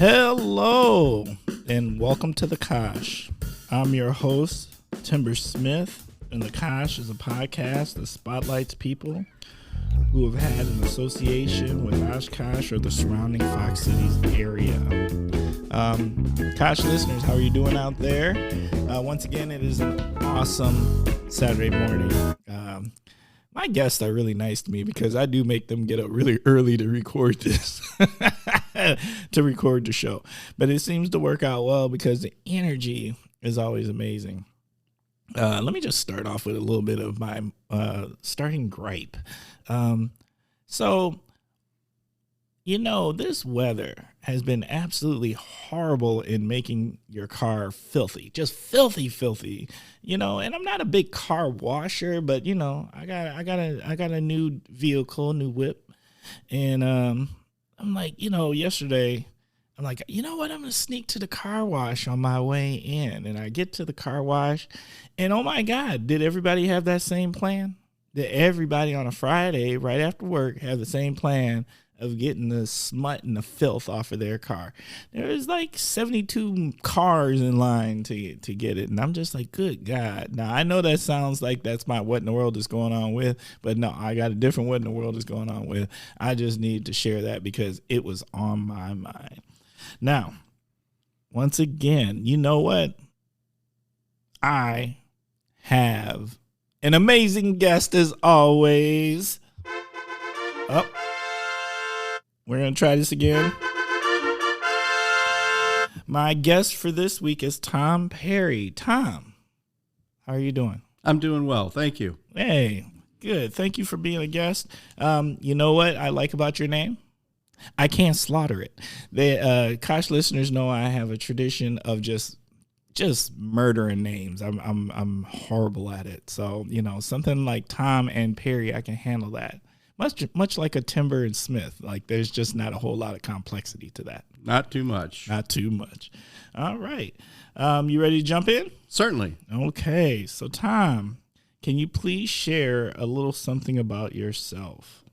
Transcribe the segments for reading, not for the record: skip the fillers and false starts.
Hello, and welcome to The Kosh. I'm your host, Timber Smith, and The Kosh is a podcast that spotlights people who have had an association with Oshkosh or the surrounding Fox Cities area. Kosh listeners, how are you doing out there? Once again, it is an awesome Saturday morning. My guests are really nice to me because I do make them get up really early to record this, to record the show. But it seems to work out well because the energy is always amazing. Let me just start off with a little bit of my starting gripe. This weather has been absolutely horrible in making your car filthy, just filthy, and I'm not a big car washer, but I got a new vehicle, new whip. And, I'm like, yesterday I'm like, you know what? I'm going to sneak to the car wash on my way in. And I get to the car wash and oh my God, did everybody have that same plan? Did everybody on a Friday right after work have the same plan of getting the smut and the filth off of their car? There was like 72 cars in line to get it. And I'm just like, good God. Now, I know that sounds like that's my what in the world is going on with, but no, I got a different what in the world is going on with. I just need to share that because it was on my mind. Now, once again, you know what? I have an amazing guest as always. Oh. We're going to try this again. My guest for this week is Tom Perry. Tom, how are you doing? I'm doing well. Thank you. Hey, good. Thank you for being a guest. You know what I like about your name? I can't slaughter it. The Kosh listeners know I have a tradition of just murdering names. I'm horrible at it. So, something like Tom and Perry, I can handle that. Much like a Timber and Smith, like there's just not a whole lot of complexity to that. Not too much. Not too much. All right. You ready to jump in? Certainly. Okay. So Tom, can you please share a little something about yourself?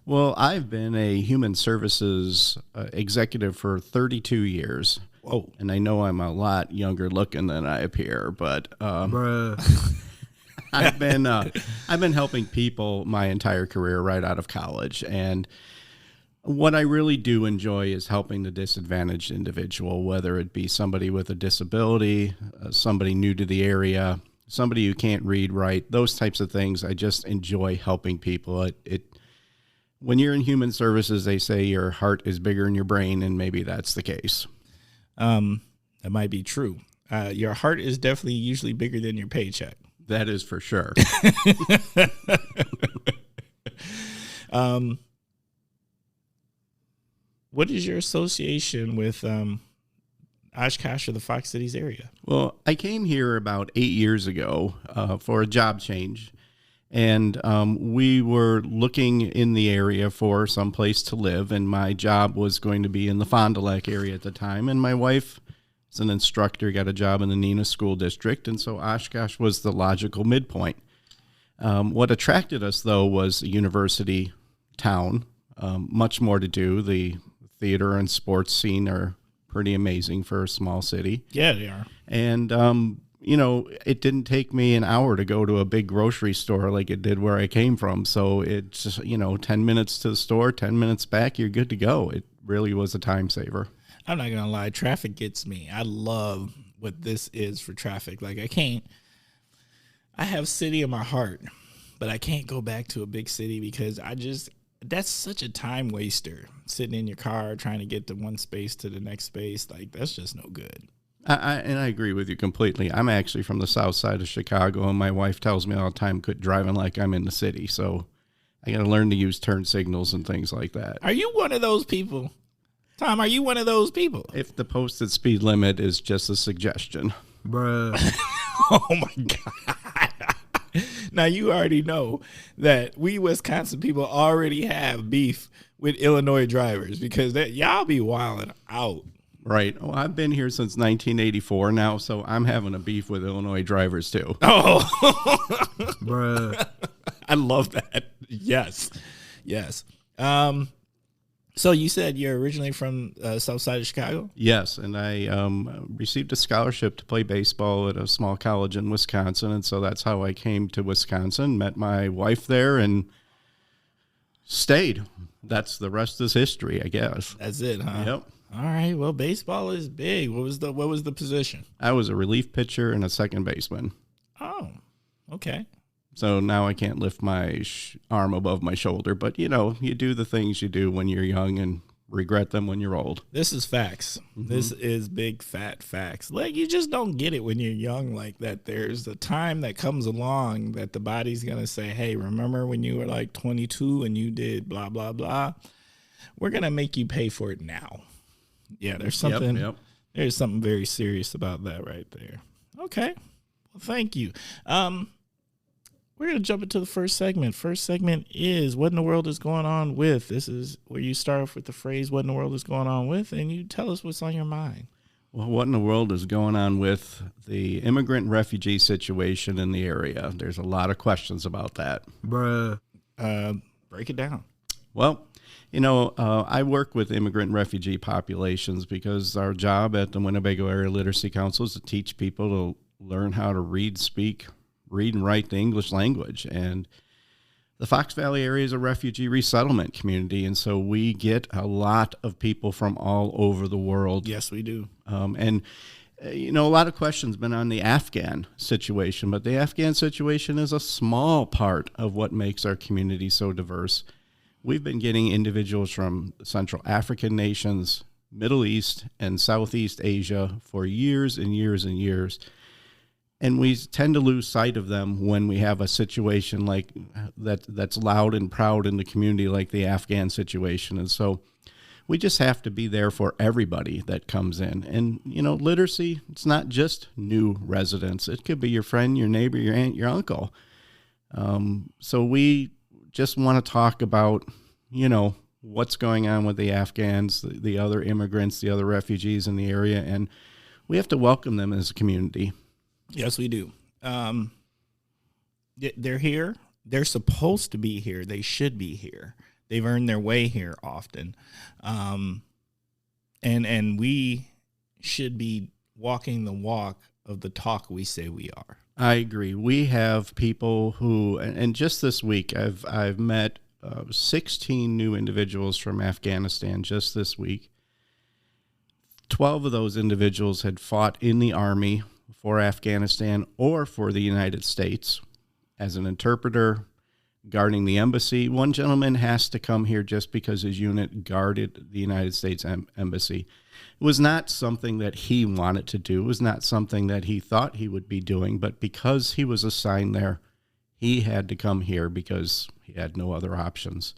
Well, I've been a human services executive for 32 years. Whoa. And I know I'm a lot younger looking than I appear, but I've been helping people my entire career right out of college, and what I really do enjoy is helping the disadvantaged individual, whether it be somebody with a disability, somebody new to the area, somebody who can't read, write, those types of things. I just enjoy helping people. When you're in human services, they say your heart is bigger than your brain, and maybe that's the case. That might be true. Your heart is definitely usually bigger than your paycheck. That is for sure. What is your association with Oshkosh or the Fox Cities area? Well, I came here about 8 years ago for a job change, and we were looking in the area for some place to live, and my job was going to be in the Fond du Lac area at the time, and my wife is an instructor, got a job in the Neenah School District, and so Oshkosh was the logical midpoint. What attracted us, though, was a university town, much more to do. The theater and sports scene are pretty amazing for a small city. Yeah, they are. And, it didn't take me an hour to go to a big grocery store like it did where I came from. So it's just, 10 minutes to the store, 10 minutes back, you're good to go. It really was a time saver. I'm not going to lie. Traffic gets me. I love what this is for traffic. Like I have city in my heart, but I can't go back to a big city because that's such a time waster, sitting in your car trying to get to one space to the next space. Like, that's just no good. I agree with you completely. I'm actually from the south side of Chicago, and my wife tells me all the time, quit driving like I'm in the city. So I got to learn to use turn signals and things like that. Are you one of those people? Tom, are you one of those people? If the posted speed limit is just a suggestion. Bruh. Oh, my God. Now, you already know that we Wisconsin people already have beef with Illinois drivers because y'all be wilding out. Right. Oh, I've been here since 1984 now, so I'm having a beef with Illinois drivers, too. Oh, bruh. I love that. Yes. Yes. So you said you're originally from South Side of Chicago? Yes, and I received a scholarship to play baseball at a small college in Wisconsin, and so that's how I came to Wisconsin, met my wife there, and stayed. That's the rest is history, I guess. That's it, huh? Yep. All right. Well, baseball is big. What was the position? I was a relief pitcher and a second baseman. Oh, okay. So now I can't lift my arm above my shoulder, but you do the things you do when you're young and regret them when you're old. This is facts. Mm-hmm. This is big fat facts. Like, you just don't get it when you're young like that. There's a time that comes along that the body's going to say, hey, remember when you were like 22 and you did blah, blah, blah? We're going to make you pay for it now. Yeah, there's something. Yep. There's something very serious about that right there. Okay. Well, thank you. We're going to jump into the first segment. First segment is what in the world is going on with. This is where you start off with the phrase, what in the world is going on with, and you tell us what's on your mind. Well, what in the world is going on with the immigrant and refugee situation in the area? There's a lot of questions about that. Bruh. Break it down. Well, I work with immigrant and refugee populations because our job at the Winnebago Area Literacy Council is to teach people to learn how to read and write the English language. And the Fox Valley area is a refugee resettlement community, and so we get a lot of people from all over the world. Yes, we do. A lot of questions been on the Afghan situation, but the Afghan situation is a small part of what makes our community so diverse. We've been getting individuals from Central African nations, Middle East, and Southeast Asia for years and years and years. And we tend to lose sight of them when we have a situation like that's loud and proud in the community, like the Afghan situation. And so we just have to be there for everybody that comes in. And, literacy, it's not just new residents. It could be your friend, your neighbor, your aunt, your uncle. So we just want to talk about, what's going on with the Afghans, the other immigrants, the other refugees in the area. And we have to welcome them as a community. Yes, we do. They're here. They're supposed to be here. They should be here. They've earned their way here often. And we should be walking the walk of the talk we say we are. I agree. We have people who, and just this week, I've met 16 new individuals from Afghanistan just this week. 12 of those individuals had fought in the Army for Afghanistan or for the United States as an interpreter, guarding the embassy. One gentleman has to come here just because his unit guarded the United States embassy. It was not something that he wanted to do. It was not something that he thought he would be doing, but because he was assigned there, he had to come here because he had no other options.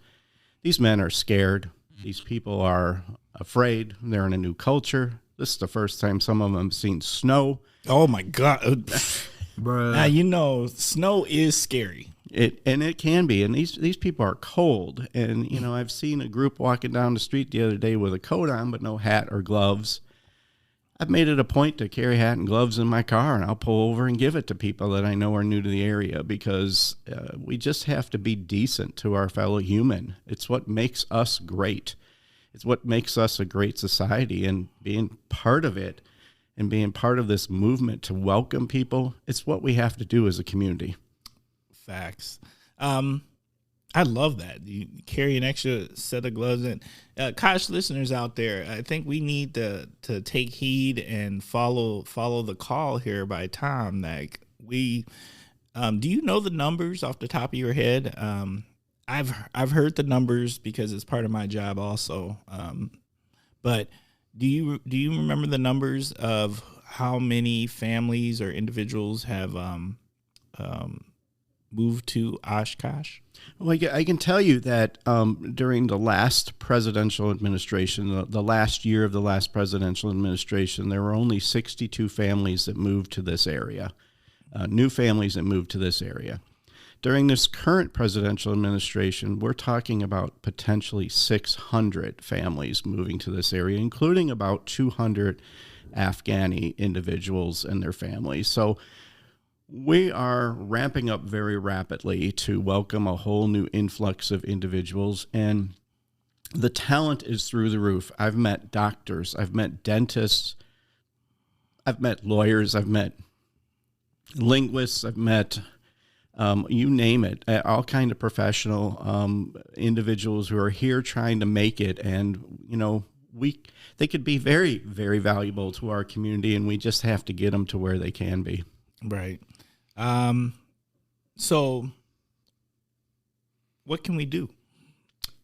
These men are scared. These people are afraid. They're in a new culture. This is the first time some of them have seen snow. Oh, my God. Bruh. Now, snow is scary. It can be. And these people are cold. And, I've seen a group walking down the street the other day with a coat on but no hat or gloves. I've made it a point to carry hat and gloves in my car, and I'll pull over and give it to people that I know are new to the area because we just have to be decent to our fellow human. It's what makes us great. It's what makes us a great society, and being part of it and being part of this movement to welcome people, it's what we have to do as a community. Facts. I love that. You carry an extra set of gloves. And Kosh listeners out there, I think we need to take heed and follow the call here by Tom. Like do you know the numbers off the top of your head? I've heard the numbers because it's part of my job also. But do you remember the numbers of how many families or individuals have moved to Oshkosh? Well, I can tell you that during the last presidential administration, the last year of the last presidential administration, there were only 62 families that moved to this area, new families that moved to this area. During this current presidential administration, we're talking about potentially 600 families moving to this area, including about 200 Afghani individuals and their families. So we are ramping up very rapidly to welcome a whole new influx of individuals. And The talent is through the roof. I've met doctors, I've met dentists, I've met lawyers, I've met linguists, I've met you name it, all kind of professional individuals who are here trying to make it, and they could be very, very valuable to our community, and we just have to get them to where they can be. Right. So what can we do?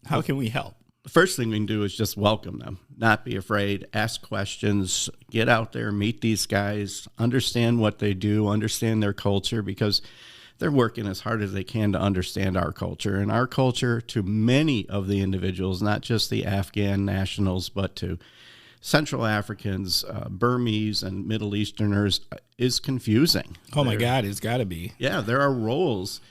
How can we help? The first thing we can do is just welcome them, not be afraid, ask questions, get out there, meet these guys, understand what they do, understand their culture, because they're working as hard as they can to understand our culture. And our culture, to many of the individuals, not just the Afghan nationals, but to Central Africans, Burmese, and Middle Easterners, is confusing. Oh, my God, it's got to be. Yeah, there are roles,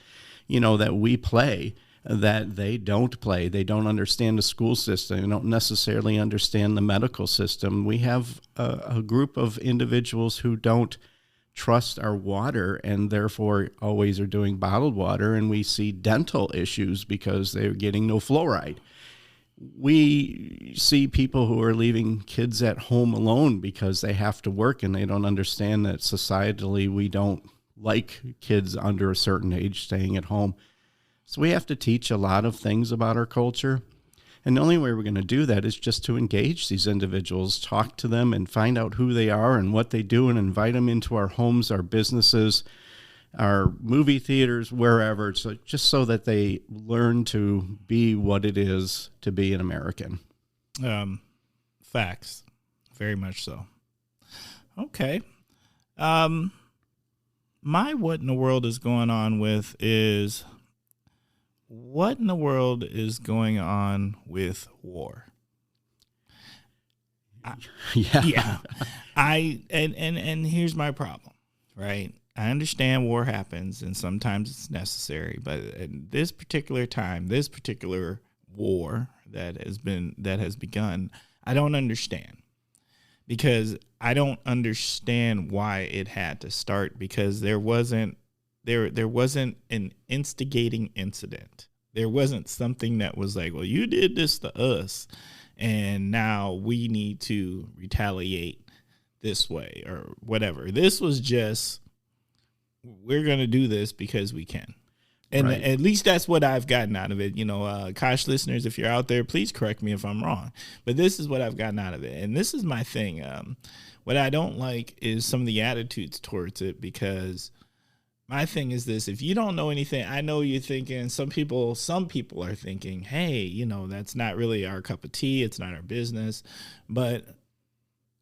that we play that they don't play. They don't understand the school system. They don't necessarily understand the medical system. We have a group of individuals who don't trust our water and therefore always are doing bottled water, and we see dental issues because they're getting no fluoride. We see people who are leaving kids at home alone because they have to work, and they don't understand that societally we don't like kids under a certain age staying at home. So we have to teach a lot of things about our culture. And the only way we're going to do that is just to engage these individuals, talk to them, and find out who they are and what they do, and invite them into our homes, our businesses, our movie theaters, wherever, so just so that they learn to be what it is to be an American. Facts. Very much so. Okay. My what in the world is going on with is... what in the world is going on with war? Yeah. And here's my problem, right? I understand war happens and sometimes it's necessary, but in this particular time, this particular war that has begun, I don't understand, because I don't understand why it had to start, because there wasn't an instigating incident. There wasn't something that was like, well, you did this to us, and now we need to retaliate this way or whatever. This was just, we're going to do this because we can. And Right. At least that's what I've gotten out of it. Kosh listeners, if you're out there, please correct me if I'm wrong. But this is what I've gotten out of it. And this is my thing. What I don't like is some of the attitudes towards it, because my thing is this: if you don't know anything, I know you're thinking, some people are thinking, hey, that's not really our cup of tea. It's not our business. But,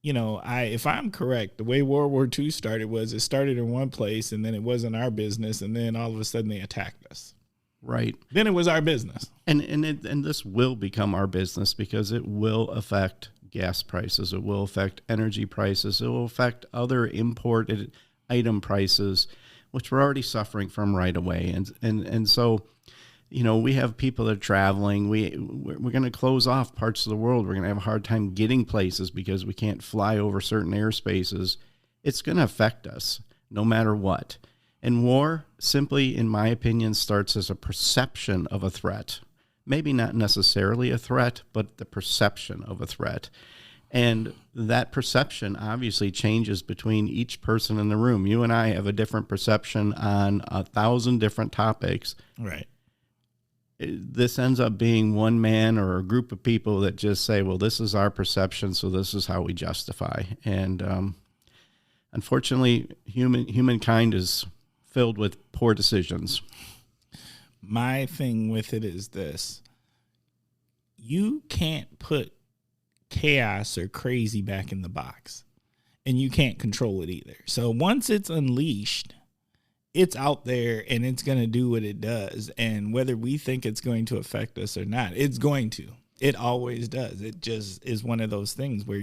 if I'm correct, the way World War II started was it started in one place, and then it wasn't our business. And then all of a sudden they attacked us. Right. Then it was our business. And this will become our business, because it will affect gas prices. It will affect energy prices. It will affect other imported item prices, which we're already suffering from right away. And so, we have people that are traveling. We're going to close off parts of the world. We're going to have a hard time getting places because we can't fly over certain airspaces. It's going to affect us no matter what. And war, simply, in my opinion, starts as a perception of a threat. Maybe not necessarily a threat, but the perception of a threat. And that perception obviously changes between each person in the room. You and I have a different perception on 1,000 different topics. Right. This ends up being one man or a group of people that just say, well, this is our perception, so this is how we justify. And unfortunately, humankind is filled with poor decisions. My thing with it is this: you can't put chaos or crazy back in the box, and you can't control it either. So once it's unleashed, it's out there and it's going to do what it does. And whether we think it's going to affect us or not, it's going to. It always does. It just is one of those things where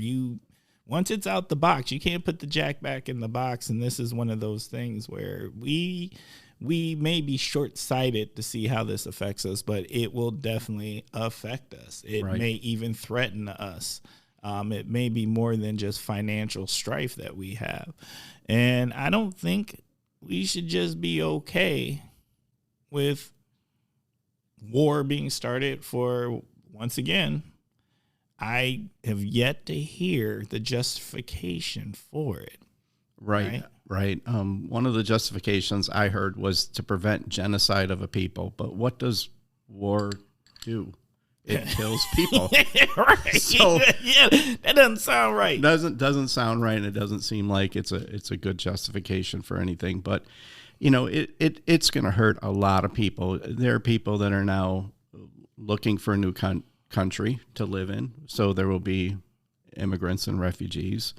once it's out the box, you can't put the jack back in the box. And this is one of those things where we may be short-sighted to see how this affects us, but it will definitely affect us. It Right. may even threaten us. It may be more than just financial strife that we have. And I don't think we should just be okay with war being started for once again, I have yet to hear the justification for it. Right. One of the justifications I heard was to prevent genocide of a people. But what does war do? It kills people. Right. So yeah, that doesn't sound right. Doesn't sound right, and it doesn't seem like it's a good justification for anything. But it's going to hurt a lot of people. There are people that are now looking for a new country to live in. So there will be immigrants and refugees,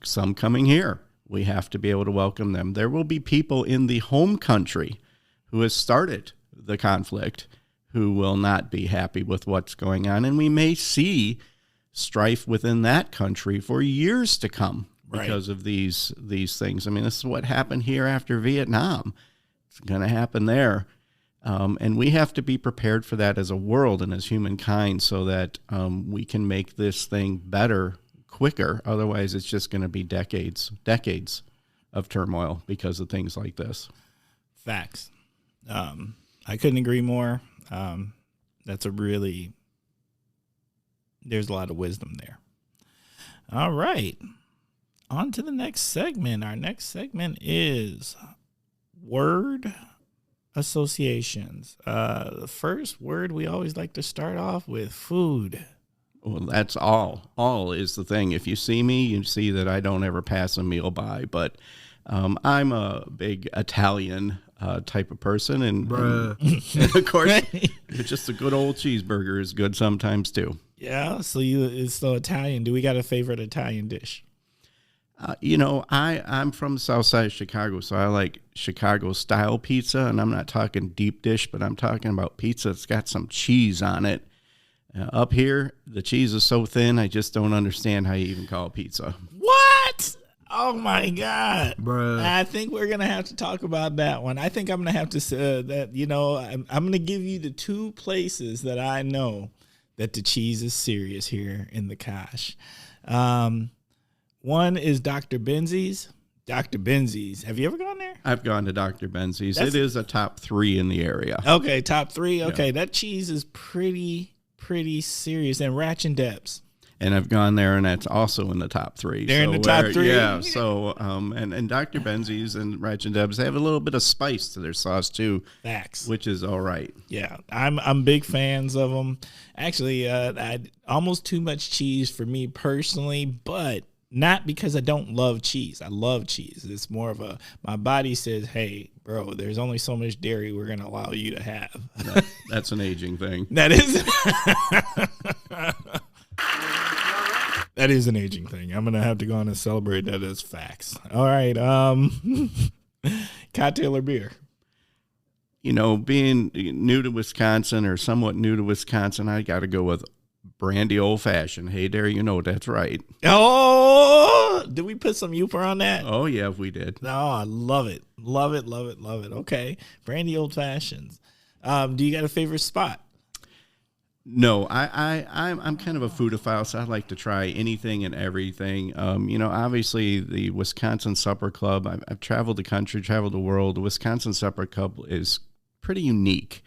some coming here. We have to be able to welcome them. There will be people in the home country who has started the conflict who will not be happy with what's going on. And we may see strife within that country for years to come because of these things. I mean, this is what happened here after Vietnam. It's going to happen there. And we have to be prepared for that as a world and as humankind so that we can make this thing better quicker. Otherwise, it's just going to be decades of turmoil because of things like this. Facts. I couldn't agree more. There's a lot of wisdom there. All right. On to the next segment. Our next segment is word associations. The first word we always like to start off with food. Well, that's all. All is the thing. If you see me, you see that I don't ever pass a meal by. But I'm a big Italian type of person, and of course, just a good old cheeseburger is good sometimes too. Yeah. So it's so Italian. Do we got a favorite Italian dish? I'm from the south side of Chicago, so I like Chicago-style pizza, and I'm not talking deep dish, but I'm talking about pizza that's got some cheese on it. Up here, the cheese is so thin, I just don't understand how you even call it pizza. What? Oh, my God. Bruh. I think we're going to have to talk about that one. I think I'm going to have to say that, I'm going to give you the two places that I know that the cheese is serious here in the Kosh. One is Dr. Benzi's. Dr. Benzi's. Have you ever gone there? I've gone to Dr. Benzi's. It is a top 3 in the area. Okay, top 3. Okay, Yeah. That cheese is pretty serious. And Ratch and Debs. And I've gone there, and that's also in the top 3. They're in the top 3? Yeah, so, and Dr. Benzi's and Ratch and Debs, they have a little bit of spice to their sauce, too. Facts. Which is all right. Yeah, I'm big fans of them. Actually, almost too much cheese for me personally, but not because I don't love cheese. I love cheese. It's more of my body says, hey, bro, there's only so much dairy we're going to allow you to have. That's an aging thing. That is. That is an aging thing. I'm going to have to go on and celebrate that as facts. All right. Cocktail or beer? Being new to Wisconsin or somewhat new to Wisconsin, I got to go with brandy old fashioned. Hey there, that's right. Oh, did we put some Youper on that? Oh yeah, we did. Oh, I love it. Love it. Okay. Brandy old fashions. Do you got a favorite spot? No, I'm kind of a foodophile, so I like to try anything and everything. Obviously the Wisconsin Supper Club, I've traveled the country, traveled the world. The Wisconsin Supper Club is pretty unique.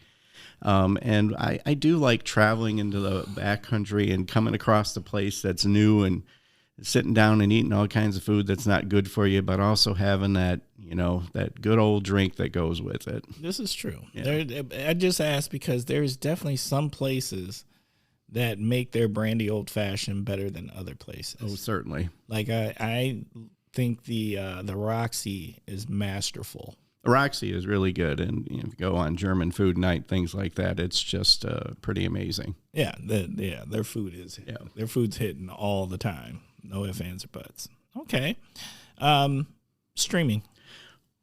And I do like traveling into the backcountry and coming across the place that's new and sitting down and eating all kinds of food that's not good for you, but also having that, that good old drink that goes with it. This is true. Yeah. I just asked because there's definitely some places that make their brandy old fashioned better than other places. Oh, certainly. Like I think the Roxy is masterful. Roxy is really good, and if you go on German food night, things like that, it's just pretty amazing. Yeah, their food is their food's hitting all the time. No ifs, ands, or buts. Okay, streaming.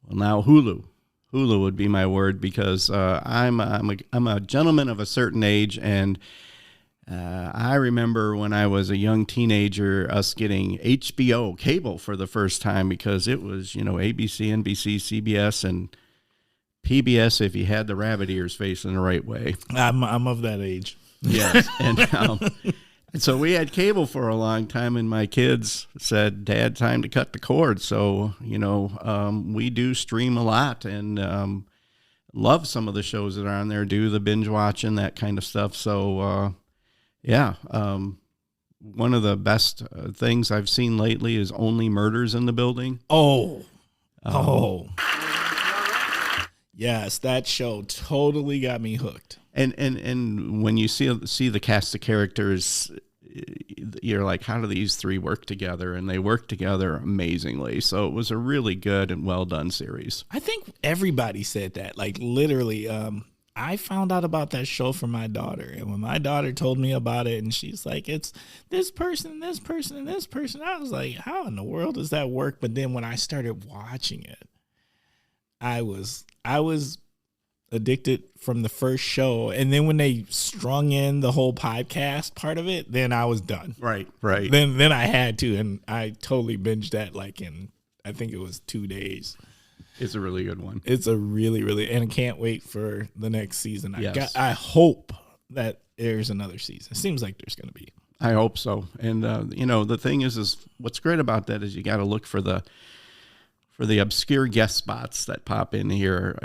Well, now Hulu would be my word because I'm a gentleman of a certain age, and I remember when I was a young teenager, us getting HBO cable for the first time because it was, ABC, NBC, CBS, and PBS if you had the rabbit ears facing the right way. I'm of that age. Yes. And so we had cable for a long time, and my kids said, Dad, time to cut the cord. So, we do stream a lot and love some of the shows that are on there, do the binge watching, that kind of stuff. So, Yeah. One of the best things I've seen lately is Only Murders in the Building. Oh, Um, yes, that show totally got me hooked. and when you see the cast of characters, you're like, how do these three work together? And they work together amazingly. So it was a really good and well done series. I think everybody said that. Like literally, I found out about that show from my daughter, and when my daughter told me about it, and she's like, "It's this person, this person, and this person," I was like, "How in the world does that work?" But then when I started watching it, I was addicted from the first show, and then when they strung in the whole podcast part of it, then I was done. Right. Then I had to, and I totally binged that like in, I think it was 2 days. It's a really good one. It's a really, and I can't wait for the next season. Yes. I hope that there's another season. It seems like there's going to be. I hope so. And the thing is what's great about that is you got to look for the obscure guest spots that pop in here.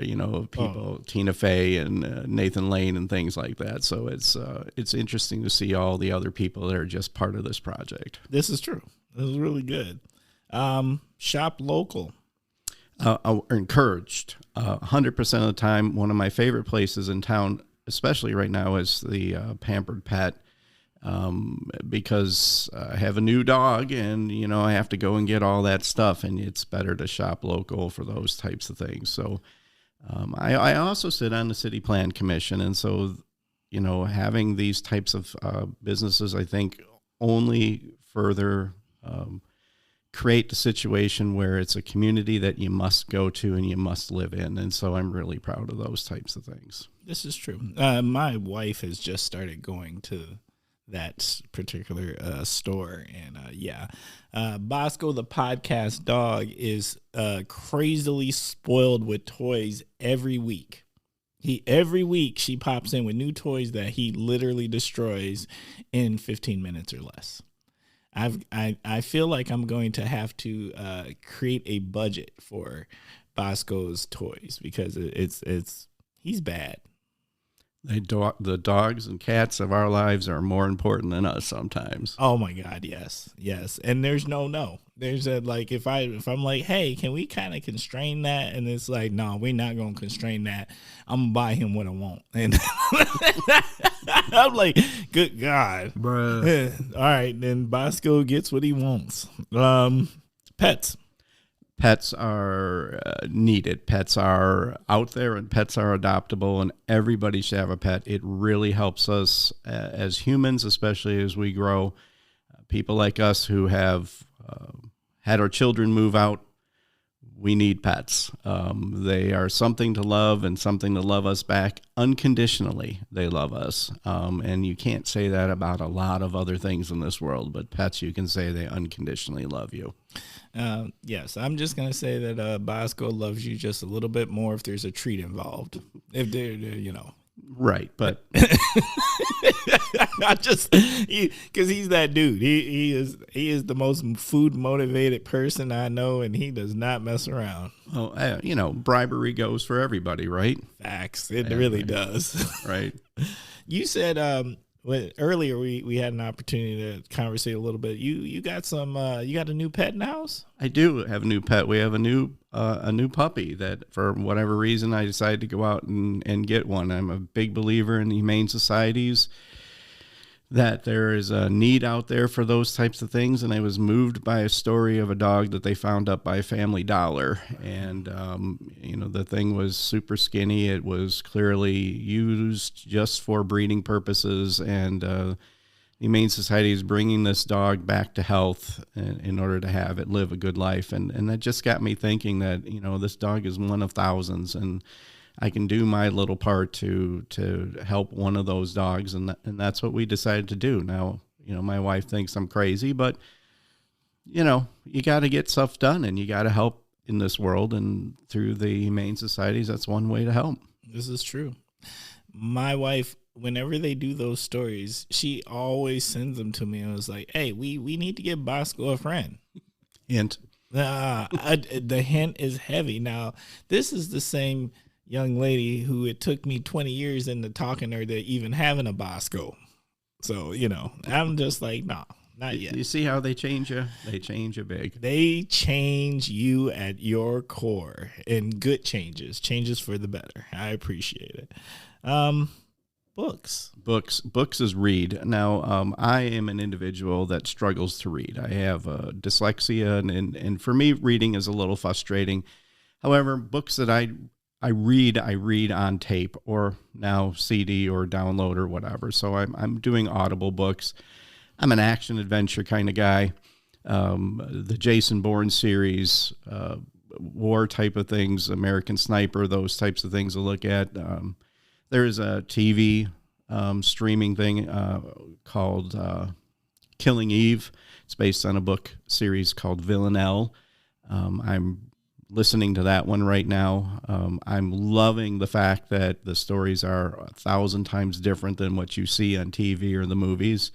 People, Tina Fey and Nathan Lane and things like that. So it's interesting to see all the other people that are just part of this project. This is true. This is really good. Shop local. Encouraged 100% of the time. One of my favorite places in town, especially right now, is the Pampered Pet, because I have a new dog and I have to go and get all that stuff, and it's better to shop local for those types of things. So I also sit on the city plan commission, and so having these types of businesses, I think, only further create the situation where it's a community that you must go to and you must live in. And so I'm really proud of those types of things. This is true. My wife has just started going to that particular store. And Bosco, the podcast dog, is crazily spoiled with toys every week. Every week she pops in with new toys that he literally destroys in 15 minutes or less. I feel like I'm going to have to create a budget for Bosco's toys because he's bad. The dogs and cats of our lives are more important than us sometimes. Oh my God, yes. And there's no. There's like if I'm like, hey, can we kind of constrain that? And it's like, no, we're not gonna constrain that. I'm gonna buy him what I want. And I'm like, good God, bruh. All right, then Bosco gets what he wants. Pets. Pets are needed. Pets are out there, and pets are adoptable, and everybody should have a pet. It really helps us as humans, especially as we grow. People like us who have had our children move out, we need pets. They are something to love and something to love us back unconditionally. They love us. And you can't say that about a lot of other things in this world, but pets, you can say they unconditionally love you. Yes, I'm just going to say that Bosco loves you just a little bit more if there's a treat involved. If they're. Right, but I just because he's that dude. He is the most food motivated person I know, and he does not mess around. Well, bribery goes for everybody, right? Facts. It really does. Right. You said earlier we had an opportunity to conversate a little bit. You got you got a new pet in the house? I do have a new pet. We have a new puppy that for whatever reason I decided to go out and get one. I'm a big believer in the humane societies, that there is a need out there for those types of things. And I was moved by a story of a dog that they found up by Family Dollar. And, the thing was super skinny. It was clearly used just for breeding purposes. And the Humane Society is bringing this dog back to health in order to have it live a good life. And that just got me thinking that, this dog is one of thousands, and I can do my little part to help one of those dogs. And that's what we decided to do. Now, my wife thinks I'm crazy, but, you got to get stuff done, and you got to help in this world. And through the Humane Societies, that's one way to help. This is true. My wife, whenever they do those stories, she always sends them to me and was like, hey, we need to give Bosco a friend. Hint. The hint is heavy. Now, this is the same young lady who it took me 20 years into talking her to even having a Bosco. So, I'm just like, no, not yet. You see how they change you? They change you big. They change you at your core, and good changes for the better. I appreciate it. Books. Books is read. Now, I am an individual that struggles to read. I have dyslexia, and for me, reading is a little frustrating. However, books that I read on tape or now CD or download or whatever. So I'm doing Audible books. I'm an action adventure kind of guy. The Jason Bourne series, war type of things, American Sniper, those types of things to look at. There's a TV streaming thing called Killing Eve. It's based on a book series called Villanelle. I'm listening to that one right now. I'm loving the fact that the stories are 1,000 times different than what you see on TV or the movies.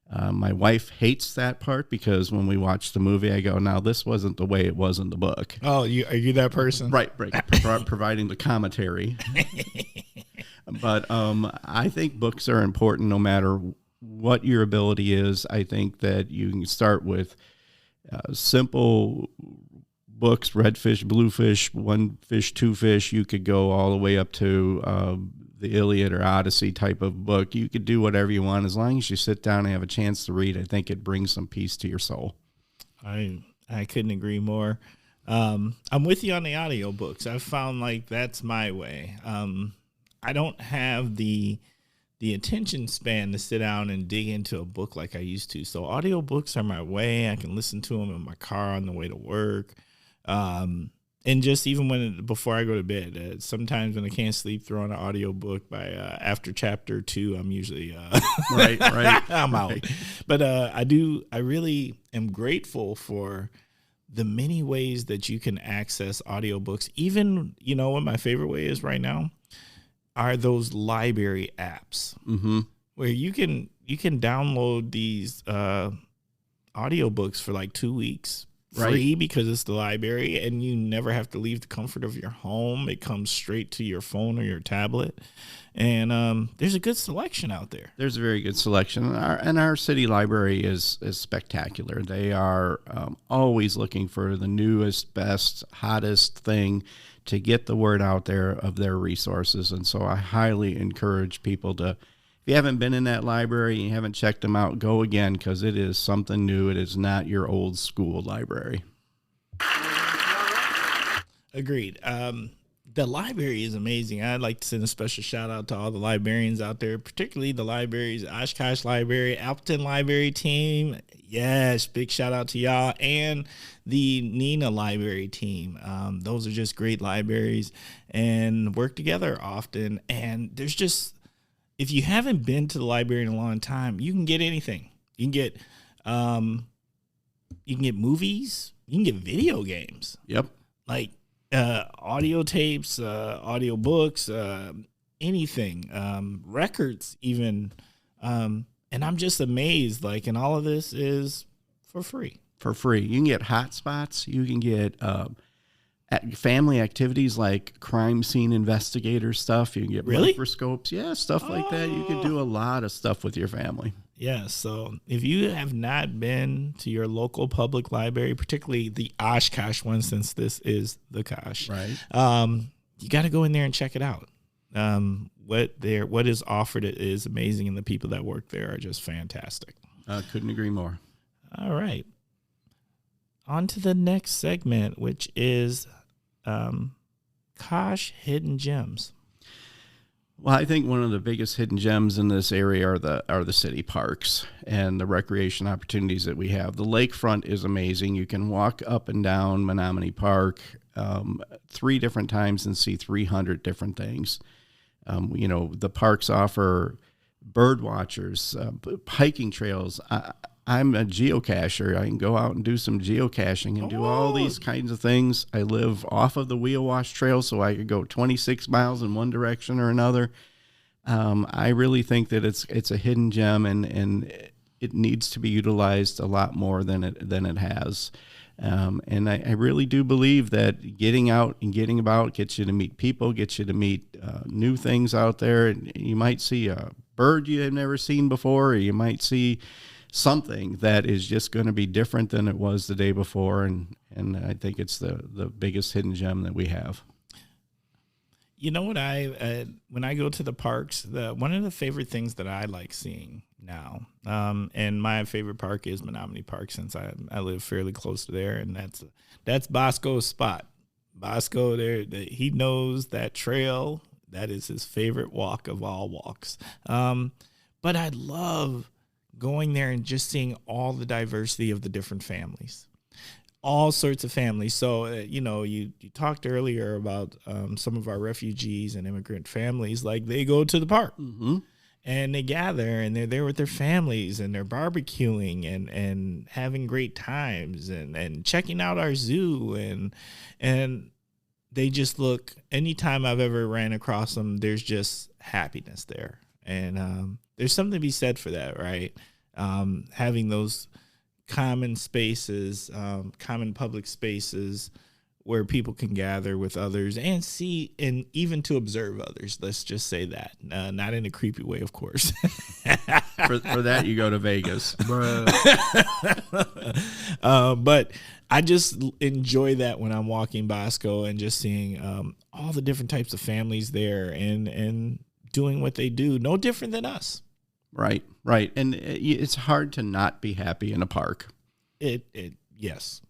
My wife hates that part because when we watch the movie, I go, now this wasn't the way it was in the book. Oh, are you that person? Right. Providing the commentary. But I think books are important no matter what your ability is. I think that you can start with simple books, red fish, blue fish, one fish, two fish. You could go all the way up to the Iliad or Odyssey type of book. You could do whatever you want as long as you sit down and have a chance to read. I think it brings some peace to your soul. I couldn't agree more. I'm with you on the audiobooks. I've found like that's my way. I don't have the attention span to sit down and dig into a book like I used to. So audiobooks are my way. I can listen to them in my car on the way to work. And just even before I go to bed, sometimes when I can't sleep, throw on an audiobook by after chapter 2, I'm usually right. I'm out. Right. But I really am grateful for the many ways that you can access audiobooks. Even, what my favorite way is right now are those library apps where you can download these audiobooks for like 2 weeks. Free because it's the library and you never have to leave the comfort of your home. It comes straight to your phone or your tablet. And there's a good selection out there. There's a very good selection. And our city library is spectacular. They are always looking for the newest, best, hottest thing to get the word out there of their resources. And so I highly encourage people to, if you haven't been in that library and you haven't checked them out, go again because it is something new. It is not your old school library. Agreed. The library is amazing. I'd like to send a special shout out to all the librarians out there, particularly the libraries, Oshkosh Library, Appleton Library team. Yes, big shout out to y'all and the Neenah Library team. Those are just great libraries and work together often. And there's just, if you haven't been to the library in a long time, you can get anything. You can get movies. You can get video games. Yep. Like audio tapes, audio books, anything, records even. And I'm just amazed. Like, and all of this is for free. For free. You can get hotspots. You can get family activities like crime scene investigator stuff. You can get microscopes. Yeah, stuff like that. You can do a lot of stuff with your family. Yeah, so if you have not been to your local public library, particularly the Oshkosh one, since this is the Kosh, right? You got to go in there and check it out. What is offered is amazing, and the people that work there are just fantastic. Couldn't agree more. All right. On to the next segment, which is Kosh Hidden Gems. Well, I think one of the biggest hidden gems in this area are the city parks and the recreation opportunities that we have. The lakefront is amazing. You can walk up and down Menominee Park 3 different times and see 300 different things. The parks offer bird watchers, hiking trails. I'm a geocacher. I can go out and do some geocaching and do all these kinds of things. I live off of the Wheel Wash Trail, so I could go 26 miles in one direction or another. I really think that it's a hidden gem, and it needs to be utilized a lot more than it has. And I really do believe that getting out and getting about gets you to meet people, gets you to meet new things out there. And you might see a bird you have never seen before, or you might see something that is just going to be different than it was the day before. And I think it's the biggest hidden gem that we have. You know what when I go to the parks, one of the favorite things that I like seeing now, and my favorite park is Menominee Park, since I live fairly close to there, and that's Bosco's spot. Bosco there, he knows that trail. That is his favorite walk of all walks. But I love going there and just seeing all the diversity of the different families. All sorts of families. So, you talked earlier about some of our refugees and immigrant families. Like, they go to the park and they gather and they're there with their families and they're barbecuing and having great times and checking out our zoo. And they just look, anytime I've ever ran across them, there's just happiness there. And there's something to be said for that, right? Having those common spaces, common public spaces where people can gather with others and see, and even to observe others. Let's just say that, not in a creepy way, of course. for that, you go to Vegas. But I just enjoy that when I'm walking Bosco and just seeing all the different types of families there and doing what they do, no different than us. Right. And it's hard to not be happy in a park. Yes,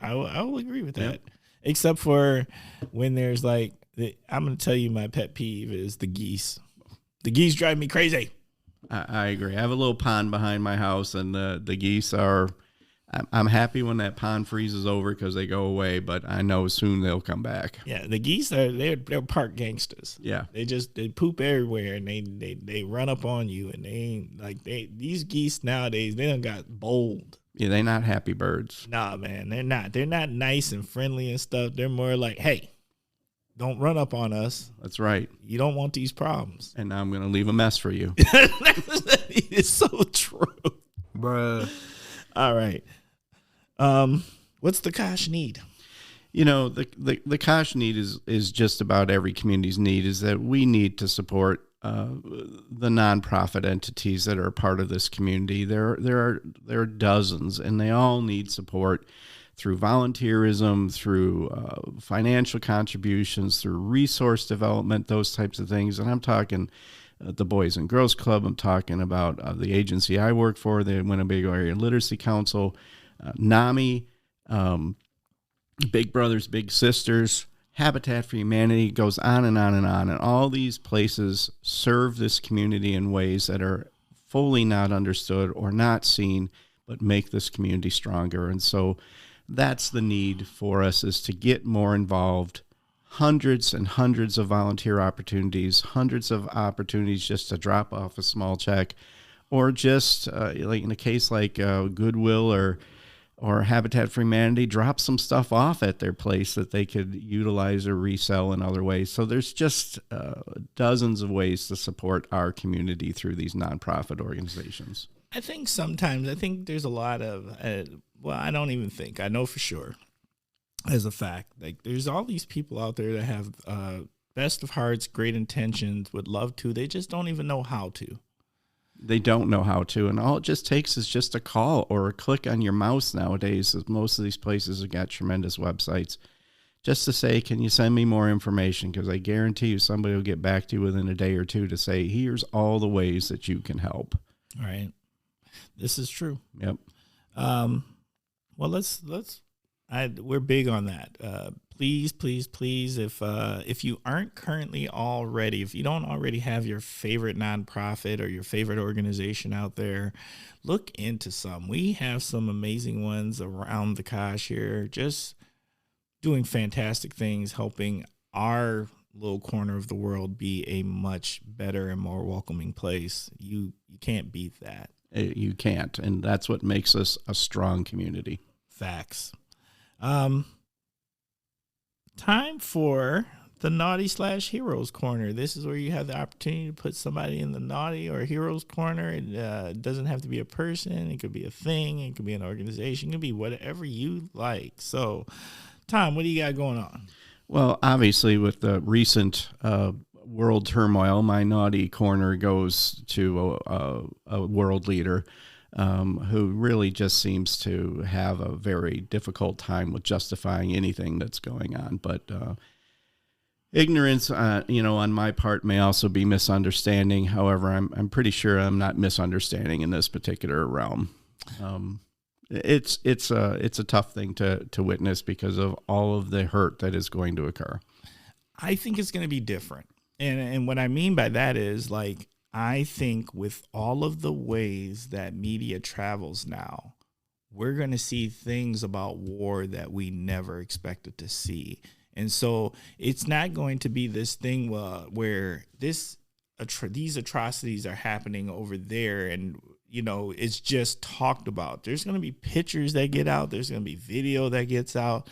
I will agree with that. Yep. Except for when there's I'm going to tell you my pet peeve is the geese. The geese drive me crazy. I agree. I have a little pond behind my house, and the geese are. I'm happy when that pond freezes over because they go away, but I know soon they'll come back. Yeah, the geese they're park gangsters. Yeah, they poop everywhere and they run up on you, and these geese nowadays they done got bold. Yeah, they're not happy birds. Nah, man, they're not. They're not nice and friendly and stuff. They're more like, hey, don't run up on us. That's right. You don't want these problems. And now I'm going to leave a mess for you. It's so true. Bruh. All right. What's the Kosh need? The Kosh need is just about every community's need, is that we need to support the nonprofit entities that are a part of this community. There are dozens, and they all need support through volunteerism, through financial contributions, through resource development, those types of things. And I'm talking the Boys and Girls Club. I'm talking about the agency I work for, the Winnebago Area Literacy Council, NAMI, Big Brothers Big Sisters, Habitat for Humanity, goes on and on and on. And all these places serve this community in ways that are fully not understood or not seen, but make this community stronger. And so that's the need for us, is to get more involved. Hundreds and hundreds of volunteer opportunities, hundreds of opportunities just to drop off a small check, or just like in a case like Goodwill or Habitat for Humanity, drop some stuff off at their place that they could utilize or resell in other ways. So there's just dozens of ways to support our community through these nonprofit organizations. I think there's a lot of, I don't even think, I know for sure, as a fact, like there's all these people out there that have best of hearts, great intentions, would love to, they just don't even know how to. They don't know how to, and all it just takes is just a call or a click on your mouse nowadays. Most of these places have got tremendous websites. Just to say, can you send me more information? Because I guarantee you somebody will get back to you within a day or two to say, here's all the ways that you can help. All right. This is true. Yep. Well, we're big on that. Please, if you aren't currently already, if you don't already have your favorite nonprofit or your favorite organization out there, look into some. We have some amazing ones around the Kosh here, just doing fantastic things, helping our little corner of the world be a much better and more welcoming place. You can't beat that. You can't, and that's what makes us a strong community. Facts. Time for the Naughty/Heroes Corner. This is where you have the opportunity to put somebody in the naughty or heroes corner. It doesn't have to be a person. It could be a thing. It could be an organization. It could be whatever you like. So, Tom, what do you got going on? Well, obviously, with the recent world turmoil, my naughty corner goes to a world leader who really just seems to have a very difficult time with justifying anything that's going on. But ignorance, on my part may also be misunderstanding. However, I'm pretty sure I'm not misunderstanding in this particular realm. It's a tough thing to witness because of all of the hurt that is going to occur. I think it's going to be different. And what I mean by that is, like, I think with all of the ways that media travels now, we're going to see things about war that we never expected to see. And so it's not going to be this thing where these atrocities are happening over there and, it's just talked about. There's going to be pictures that get out. There's going to be video that gets out.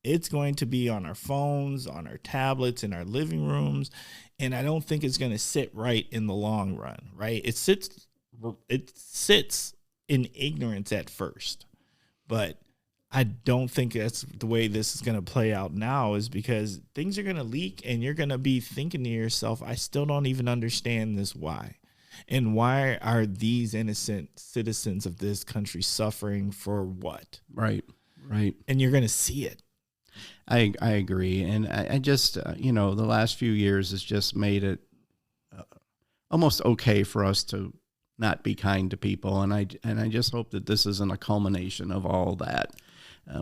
It's going to be on our phones, on our tablets, in our living rooms. And I don't think it's going to sit right in the long run, right? It sits in ignorance at first, but I don't think that's the way this is going to play out now, is because things are going to leak and you're going to be thinking to yourself, I still don't even understand this. Why? And why are these innocent citizens of this country suffering for what? Right. And you're going to see it. I agree. And I just, the last few years has just made it almost okay for us to not be kind to people. And I just hope that this isn't a culmination of all that.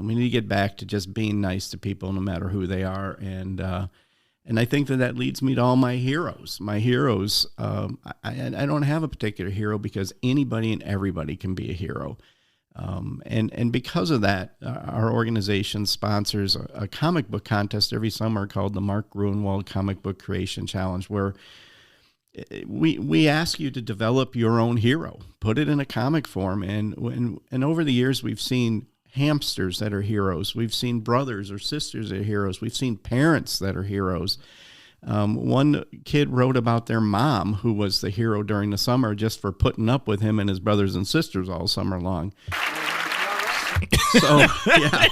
We need to get back to just being nice to people no matter who they are. And I think that leads me to all my heroes. My heroes, I don't have a particular hero because anybody and everybody can be a hero. And because of that, our organization sponsors a comic book contest every summer called the Mark Gruenwald Comic Book Creation Challenge, where we ask you to develop your own hero, put it in a comic form. And over the years, we've seen hamsters that are heroes. We've seen brothers or sisters that are heroes. We've seen parents that are heroes. One kid wrote about their mom, who was the hero during the summer just for putting up with him and his brothers and sisters all summer long. So, yeah.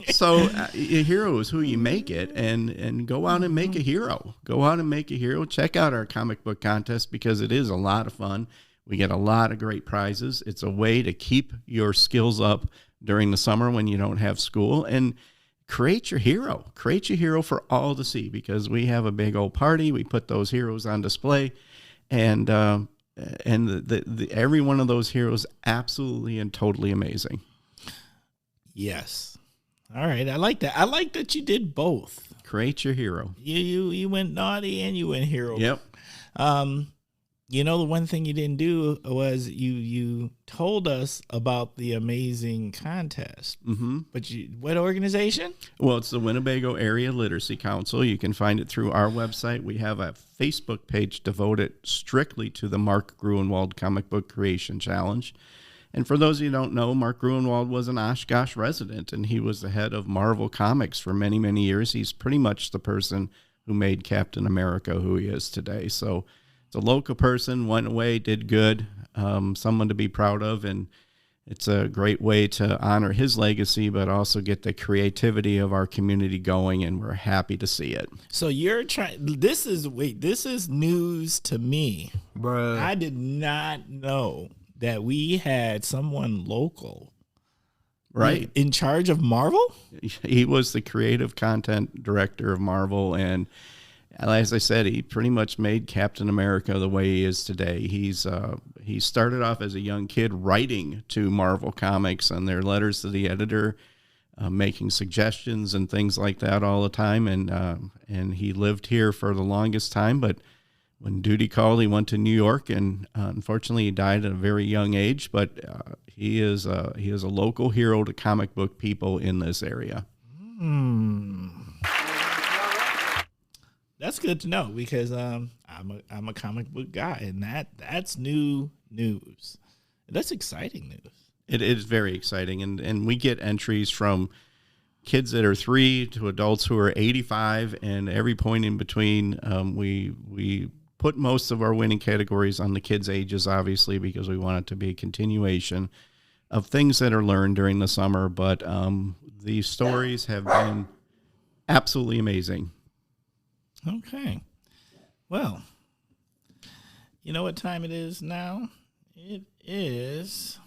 So a hero is who you make it, and go out and make a hero. Go out and make a hero. Check out our comic book contest because it is a lot of fun. We get a lot of great prizes. It's a way to keep your skills up during the summer when you don't have school, and create your hero. Create your hero for all to see, because we have a big old party. We put those heroes on display, and every one of those heroes absolutely and totally amazing. Yes. All right. I like that. I like that you did both. Create your hero. You went naughty and you went hero. Yep. The one thing you didn't do was you told us about the amazing contest. Mm-hmm. But what organization? Well, it's the Winnebago Area Literacy Council. You can find it through our website. We have a Facebook page devoted strictly to the Mark Gruenwald Comic Book Creation Challenge. And for those of you who don't know, Mark Gruenwald was an Oshkosh resident, and he was the head of Marvel Comics for many, many years. He's pretty much the person who made Captain America who he is today. So it's a local person, went away, did good, someone to be proud of, and it's a great way to honor his legacy, but also get the creativity of our community going, and we're happy to see it. So you're trying, this is news to me. Bruh. I did not know that we had someone local, right, in charge of Marvel. He was the creative content director of Marvel, and as I said, he pretty much made Captain America the way he is today. He started off as a young kid writing to Marvel Comics and their letters to the editor, making suggestions and things like that all the time, and he lived here for the longest time, but when duty called, he went to New York, and unfortunately, he died at a very young age. But he is a local hero to comic book people in this area. That's good to know, because I'm a comic book guy, and that's new news. That's exciting news. It is very exciting, and we get entries from kids that are 3 to adults who are 85, and every point in between. We put most of our winning categories on the kids' ages, obviously, because we want it to be a continuation of things that are learned during the summer. But the stories have been absolutely amazing. Okay. Well, you know what time it is now? It is.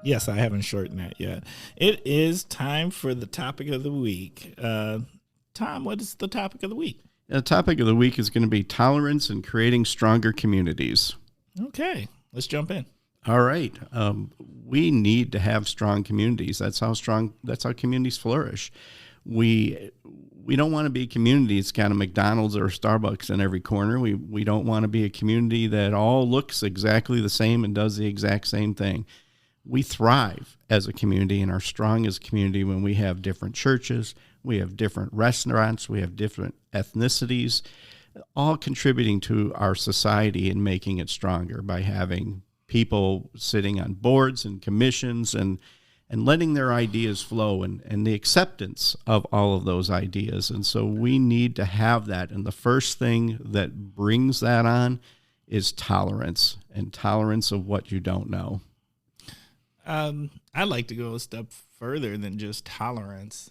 Yes, I haven't shortened that yet. It is time for the topic of the week. Tom, what is the topic of the week? The topic of the week is going to be tolerance and creating stronger communities. Okay, let's jump in. All right. We need to have strong communities. That's how communities flourish. We don't want to be a community that's got a McDonald's or a Starbucks in every corner. We don't want to be a community that all looks exactly the same and does the exact same thing. We thrive as a community and are strong as a community when we have different churches, we have different restaurants, we have different ethnicities, all contributing to our society and making it stronger by having people sitting on boards and commissions and letting their ideas flow and the acceptance of all of those ideas. And so we need to have that. And the first thing that brings that on is tolerance, and tolerance of what you don't know. I'd like to go a step further than just tolerance,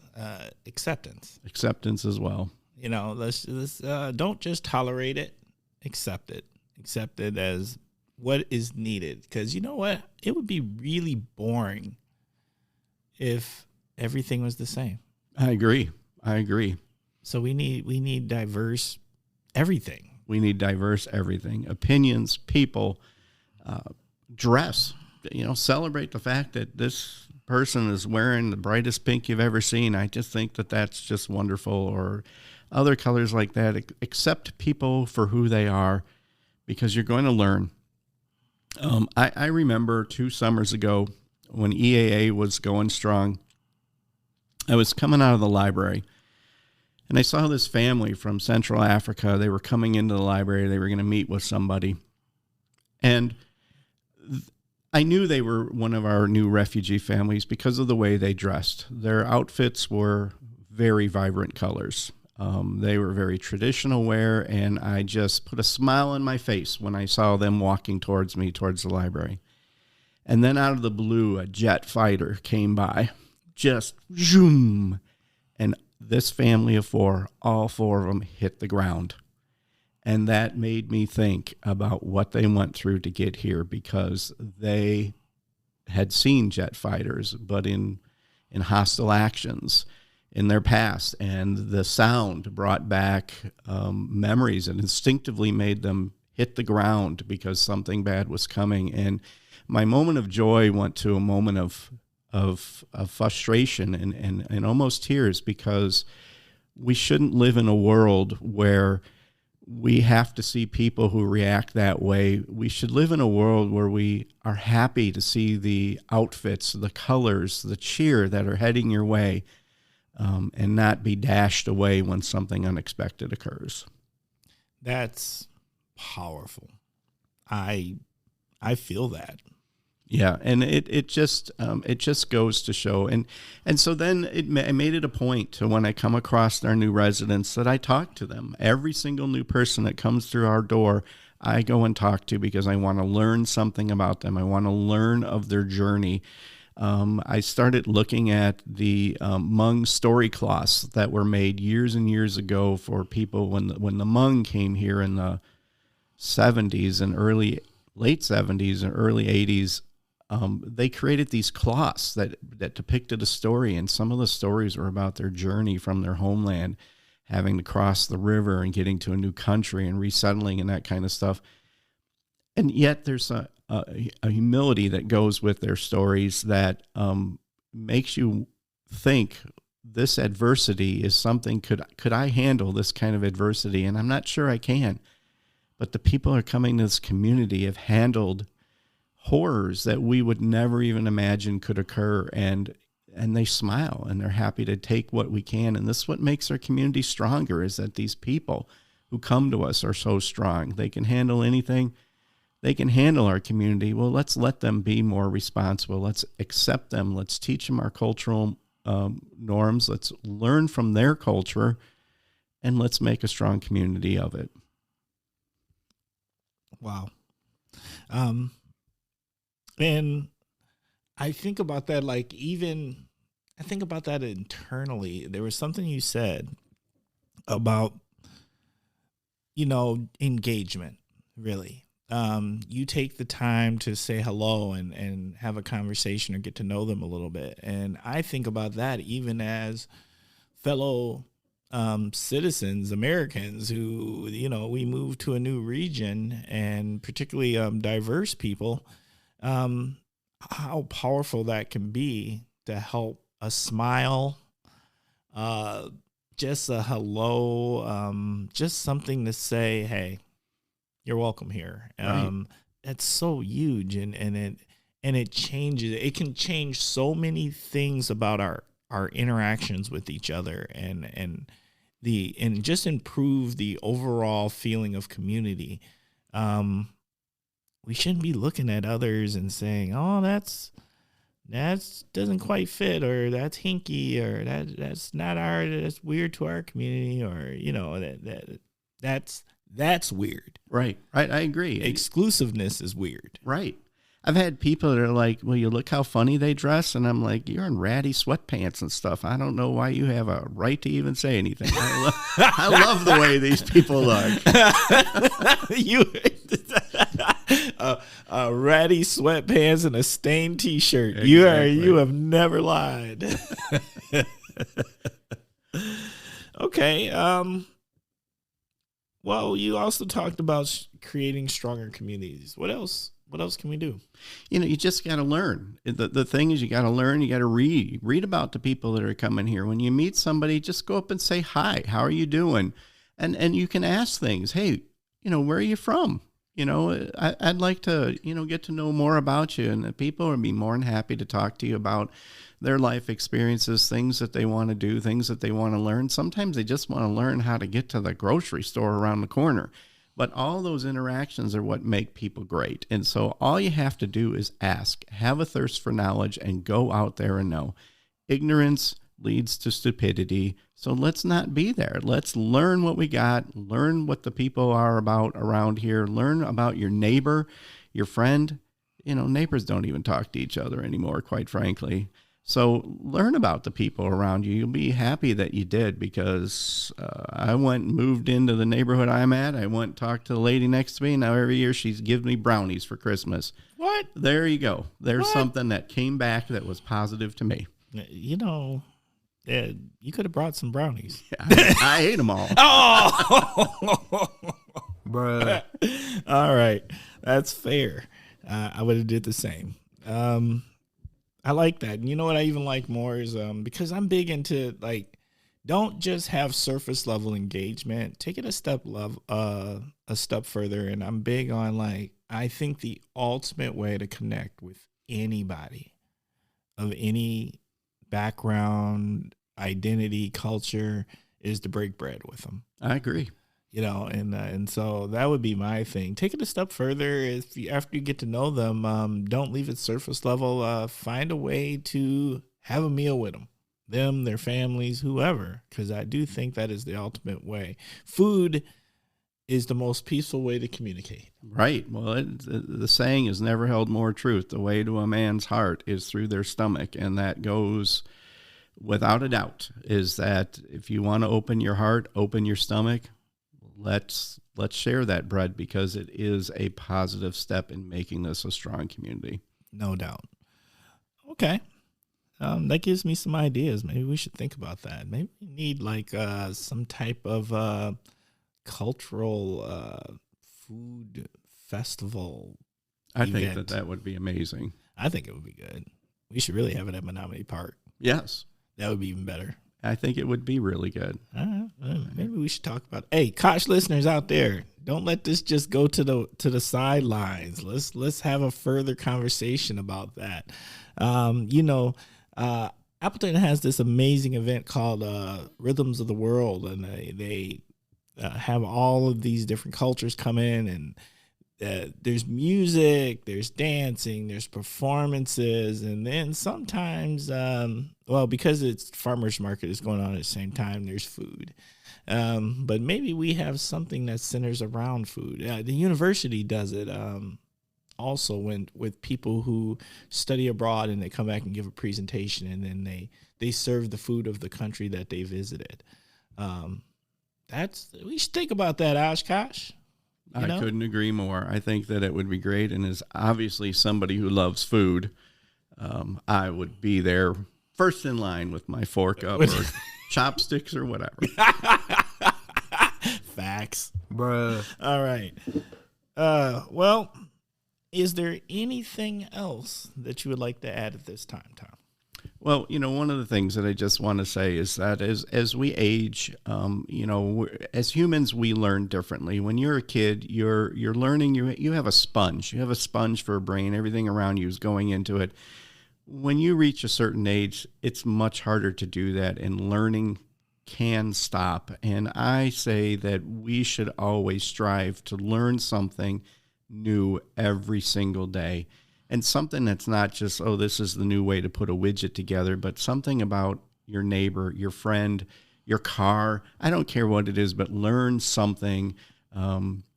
acceptance. Acceptance as well. You know, let's don't just tolerate it, accept it. Accept it as what is needed. Because you know what? It would be really boring if everything was the same. I agree. So we need diverse everything. We need diverse everything. Opinions, people, dress. You know, celebrate the fact that this person is wearing the brightest pink you've ever seen. I just think that that's just wonderful. Or other colors like that. Accept people for who they are, because you're going to learn. I remember 2 summers ago when EAA was going strong. I was coming out of the library, and I saw this family from Central Africa. They were coming into the library. They were going to meet with somebody. And I knew they were one of our new refugee families because of the way they dressed. Their outfits were very vibrant colors. They were very traditional wear, and I just put a smile on my face when I saw them walking towards me, towards the library. And then out of the blue, a jet fighter came by, just zoom. And this family of 4, all 4 of them hit the ground. And that made me think about what they went through to get here, because they had seen jet fighters, but in hostile actions in their past. And the sound brought back memories and instinctively made them hit the ground because something bad was coming. And my moment of joy went to a moment of frustration and almost tears, because we shouldn't live in a world where we have to see people who react that way. We should live in a world where we are happy to see the outfits, the colors, the cheer that are heading your way, and not be dashed away when something unexpected occurs. That's powerful. I feel that. Yeah, and it just goes to show, and so then I made it a point to, when I come across our new residents, that I talk to them. Every single new person that comes through our door, I go and talk to, because I want to learn something about them. I want to learn of their journey. I started looking at the Hmong story cloths that were made years and years ago for people when the Hmong came here in the 70s and late 70s and early 80s. They created these cloths that depicted a story, and some of the stories were about their journey from their homeland, having to cross the river and getting to a new country and resettling and that kind of stuff. And yet there's a humility that goes with their stories that makes you think, this adversity is something, could I handle this kind of adversity? And I'm not sure I can. But the people who are coming to this community have handled horrors that we would never even imagine could occur, and they smile and they're happy to take what we can. And this is what makes our community stronger, is that these people who come to us are so strong. They can handle anything. They can handle our community. Well, let's let them be more responsible. Let's accept them. Let's teach them our cultural norms. Let's learn from their culture, and let's make a strong community of it. Wow. And I think about that, like, even I think about that internally. There was something you said about, engagement, really. You take the time to say hello and have a conversation or get to know them a little bit. And I think about that even as fellow citizens, Americans who, we move to a new region, and particularly diverse people, how powerful that can be to help a smile, uh, just a hello, just something to say, hey, you're welcome here. Right. It's so huge, and it changes. It can change so many things about our interactions with each other, and just improve the overall feeling of community. We shouldn't be looking at others and saying, "Oh, that's doesn't quite fit," or "That's hinky," or that's not that's weird to our community," or that's weird. Right. Right. I agree. Exclusiveness is weird. Right. I've had people that are like, "Well, you look how funny they dress," and I'm like, "You're in ratty sweatpants and stuff. I don't know why you have a right to even say anything." I love the way these people look. You ratty sweatpants and a stained T-shirt. Exactly. You have never lied. Okay. Well, you also talked about creating stronger communities. What else? What else can we do? You just got to learn. The thing is, you got to learn. You got to read about the people that are coming here. When you meet somebody, just go up and say hi. How are you doing? And you can ask things. Hey, where are you from? I'd like to get to know more about you. And the people would be more than happy to talk to you about their life experiences, things that they want to do, things that they want to learn. Sometimes they just want to learn how to get to the grocery store around the corner. But all those interactions are what make people great. And so all you have to do is ask, have a thirst for knowledge, and go out there and know. Ignorance leads to stupidity. So let's not be there. Let's learn what we got, learn what the people are about around here, learn about your neighbor, your friend. Neighbors don't even talk to each other anymore, quite frankly. So learn about the people around you. You'll be happy that you did, because I went and moved into the neighborhood I'm at. I went and talked to the lady next to me. Now every year she's given me brownies for Christmas. What? There you go. There's something that came back that was positive to me. Yeah, you could have brought some brownies. I ate them all. Oh, bruh. All right, that's fair. I would have did the same. I like that. And you know what I even like more is because I'm big into, like, don't just have surface level engagement. Take it a step further. And I'm big on, like, I think the ultimate way to connect with anybody of any background, identity, culture is to break bread with them. I agree. And so that would be my thing. Take it a step further. After you get to know them, don't leave it surface level. Find a way to have a meal with them, their families, whoever, because I do think that is the ultimate way. Food is the most peaceful way to communicate. Right. Well, the saying is never held more truth. The way to a man's heart is through their stomach, and that goes without a doubt. Is that if you want to open your heart, open your stomach. Let's share that bread, because it is a positive step in making this a strong community. No doubt. Okay. That gives me some ideas. Maybe we should think about that. Maybe we need like some type of cultural food festival. I event. think that would be amazing. I think it would be good. We should really have it at Menominee Park. Yes. That would be even better. I think it would be really good. Maybe we should talk about it. Hey, Kosh listeners out there, don't let this just go to the sidelines. Let's have a further conversation about that. Appleton has this amazing event called Rhythms of the World, and they have all of these different cultures come in, and there's music, there's dancing, there's performances, and then sometimes, because it's farmers market is going on at the same time, there's food. But maybe we have something that centers around food. The university does it also when with people who study abroad and they come back and give a presentation, and then they serve the food of the country that they visited. We should think about that, Oshkosh. I couldn't agree more. I think that it would be great, and as obviously somebody who loves food, I would be there first in line with my fork up or chopsticks or whatever. Facts. Bruh. All right. Well, is there anything else that you would like to add at this time, Tom? Well, one of the things that I just want to say is that as we age, as humans, we learn differently. When you're a kid, you're learning. You have a sponge. You have a sponge for a brain. Everything around you is going into it. When you reach a certain age, it's much harder to do that, and learning can stop. And I say that we should always strive to learn something new every single day. And something that's not just, this is the new way to put a widget together, but something about your neighbor, your friend, your car. I don't care what it is, but learn something,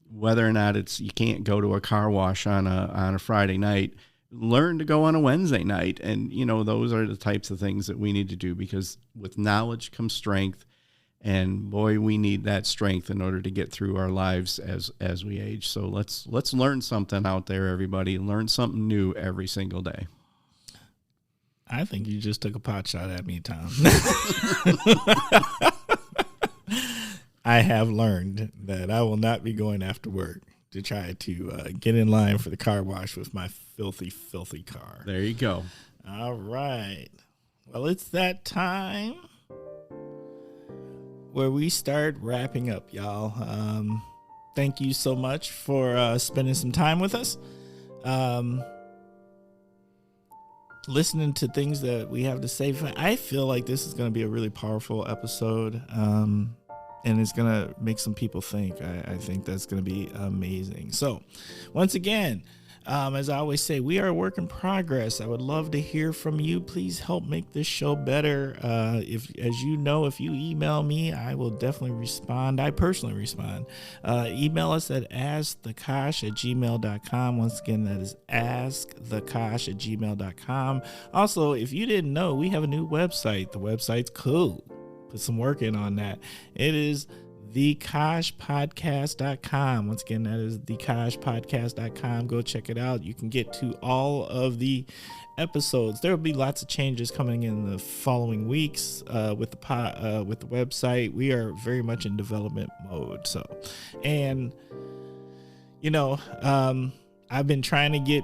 whether or not you can't go to a car wash on a Friday night. Learn to go on a Wednesday night. And, those are the types of things that we need to do, because with knowledge comes strength. And boy, we need that strength in order to get through our lives as we age. So let's learn something out there, everybody. Learn something new every single day. I think you just took a pot shot at me, Tom. I have learned that I will not be going after work to try to get in line for the car wash with my filthy, filthy car. There you go. All right. Well, it's that time where we start wrapping up, y'all. Thank you so much for spending some time with us. Listening to things that we have to say. I feel like this is going to be a really powerful episode, and it's going to make some people think. I think that's going to be amazing. So, once again, as I always say, we are a work in progress. I would love to hear from you. Please help make this show better. If you email me, I will definitely respond. I personally respond. Email us at askthekosh@gmail.com. Once again, that is askthekosh@gmail.com. Also, if you didn't know, we have a new website. The website's cool. Put some work in on that. It is thekoshpodcast.com. Once again, that is thekoshpodcast.com. Go check it out. You can get to all of the episodes. There will be lots of changes coming in the following weeks with the website. We are very much in development mode. So, and I've been trying to get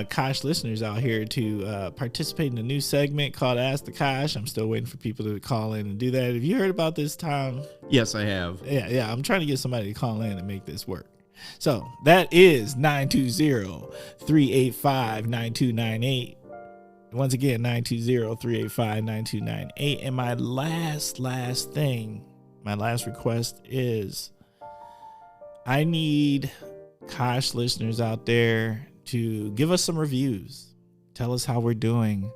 Kosh listeners out here to participate in a new segment called Ask the Kosh. I'm still waiting for people to call in and do that. Have you heard about this, Tom? Yes, I have. Yeah. I'm trying to get somebody to call in and make this work. So that is 920-385-9298. Once again, 920-385-9298. And my last request is I need Kosh listeners out there to give us some reviews. Tell us how we're doing.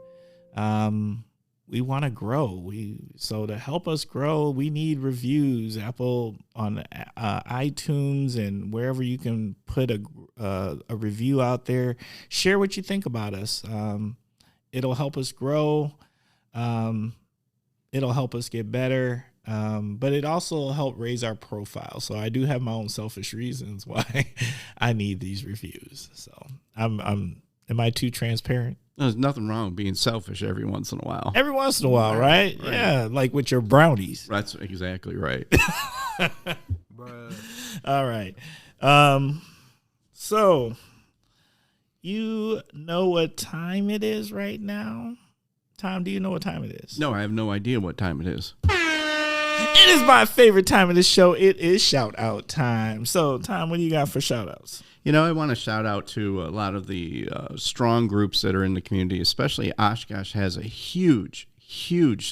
We want to grow. So to help us grow, we need reviews. Apple on iTunes and wherever you can put a review out there. Share what you think about us. It'll help us grow. It'll help us get better. But it also will help raise our profile. So I do have my own selfish reasons why I need these reviews. So am I too transparent? There's nothing wrong with being selfish every once in a while. Every once in a while, right? Yeah, like with your brownies. That's exactly right. All right. So you know what time it is right now? Tom, do you know what time it is? No, I have no idea what time it is. It is my favorite time of the show. It is shout out time. So, Tom, what do you got for shout outs? I want to shout out to a lot of the strong groups that are in the community, especially Oshkosh has a huge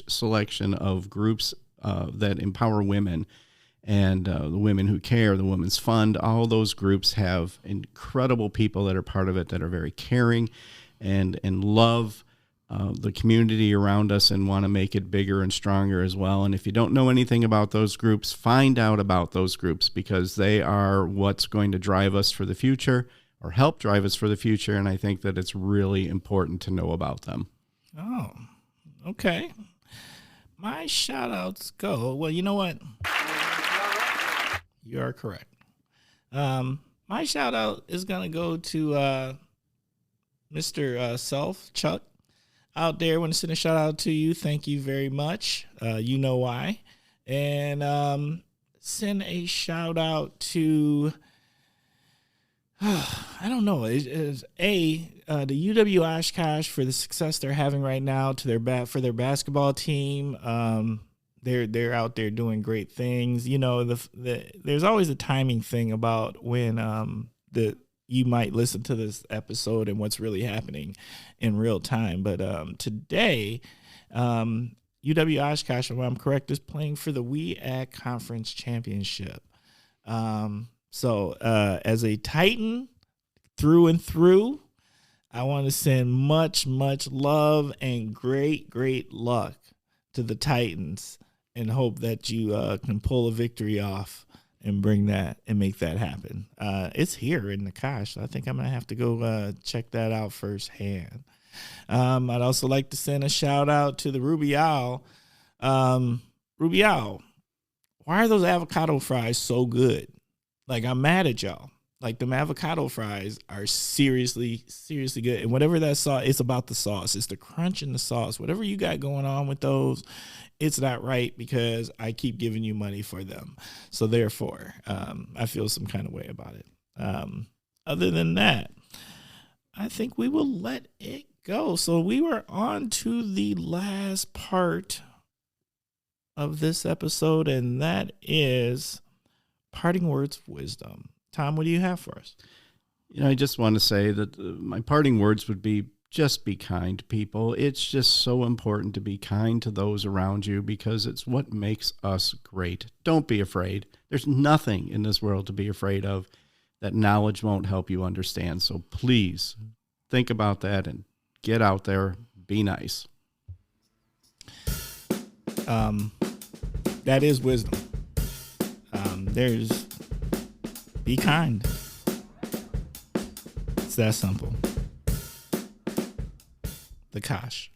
selection of groups that empower women and the Women Who Care, the Women's Fund. All those groups have incredible people that are part of it that are very caring and love the community around us and want to make it bigger and stronger as well. And if you don't know anything about those groups, find out about those groups, because they are what's going to drive us for the future, or help drive us for the future. And I think that it's really important to know about them. Oh, okay. My shout outs go. Well, you know what? You are correct. My shout out is going to go to Mr. Self, Chuck, out there. I want to send a shout out to you. Thank you very much. You know why. And send a shout out to, I don't know, the UW Oshkosh for the success they're having right now to for their basketball team. They're out there doing great things. You know, there's always a timing thing about when you might listen to this episode and what's really happening in real time. But today, UW Oshkosh, if I'm correct, is playing for the WEAC Conference Championship. So as a Titan through and through, I want to send much, much love and great, great luck to the Titans and hope that you can pull a victory off and bring that and make that happen. It's here in the Kosh. I think I'm going to have to go check that out firsthand. I'd also like to send a shout out to the Ruby Owl. Ruby Owl, why are those avocado fries so good? Like, I'm mad at y'all. Like, them avocado fries are seriously, seriously good. And whatever that sauce, it's about the sauce. It's the crunch in the sauce. Whatever you got going on with those, it's not right because I keep giving you money for them. So therefore, I feel some kind of way about it. Other than that, I think we will let it go. So we were on to the last part of this episode, and that is parting words of wisdom. Tom, what do you have for us? You know, I just want to say that my parting words would be just be kind to people. It's just so important to be kind to those around you because it's what makes us great. Don't be afraid. There's nothing in this world to be afraid of that knowledge won't help you understand. So please think about that and get out there. Be nice. That is wisdom. There's be kind. It's that simple. The Kosh.